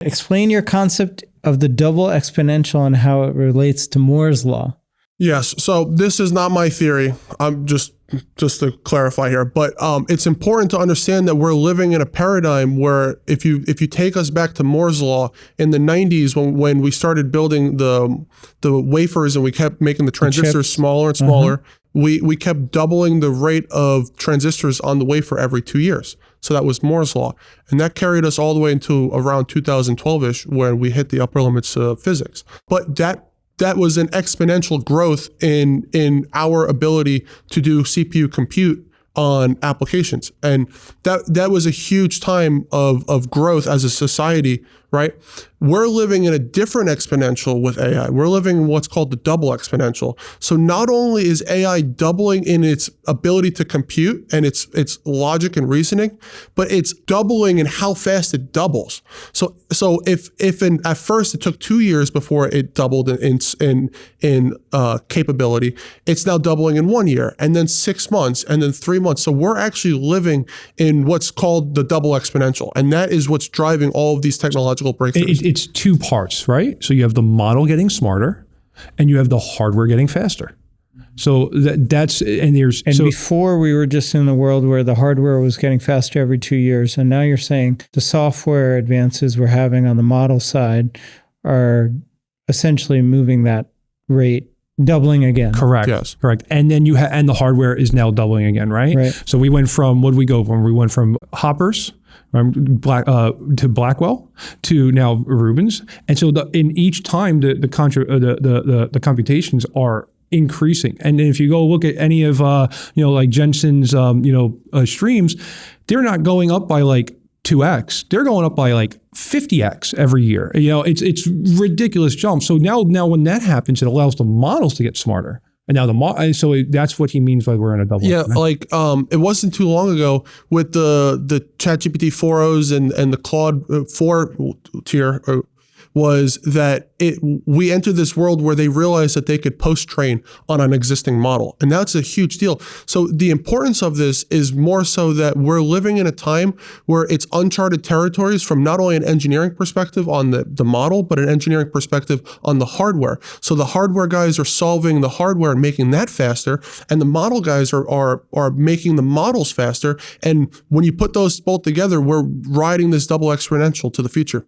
Explain your concept of the double exponential and how it relates to Mohr's law. Yes. So this is not my theory. I'm just to clarify here, but it's important to understand that we're living in a paradigm where if you take us back to Mohr's law in the 90s when we started building the wafers and we kept making the transistors smaller and smaller, we kept doubling the rate of transistors on the wafer every 2 years. So that was Mohr's law. And that carried us all the way into around 2012-ish when we hit the upper limits of physics. But that was an exponential growth in our ability to do CPU compute on applications. And that was a huge time of growth as a society, right? We're living in a different exponential with AI. We're living in what's called the double exponential. So not only is AI doubling in its ability to compute and its logic and reasoning, but it's doubling in how fast it doubles. So if at first it took 2 years before it doubled in capability, it's now doubling in 1 year, and then 6 months, and then 3 months. So we're actually living in what's called the double exponential, and that is what's driving all of these technological breakthroughs. It's two parts, right? So you have the model getting smarter, and you have the hardware getting faster. So before we were just in the world where the hardware was getting faster every 2 years, and now you're saying the software advances we're having on the model side are essentially moving that rate, doubling again. Correct. Yes. Correct. And then and the hardware is now doubling again, right? So we went from, what did we go from? We went from Hoppers to Blackwell to now Rubens. And so in each time the computations are increasing. And then if you go look at any of like Jensen's streams, they're not going up by like 2x. They're going up by like 50x every year. It's ridiculous jump. So now when that happens, it allows the models to get smarter. And now so that's what he means by we're in a double. Yeah, like it wasn't too long ago with the ChatGPT 4.0s and the Claude 4 tier was that we entered this world where they realized that they could post-train on an existing model. And that's a huge deal. So the importance of this is more so that we're living in a time where it's uncharted territories from not only an engineering perspective on the model, but an engineering perspective on the hardware. So the hardware guys are solving the hardware and making that faster, and the model guys are making the models faster. And when you put those both together, we're riding this double exponential to the future.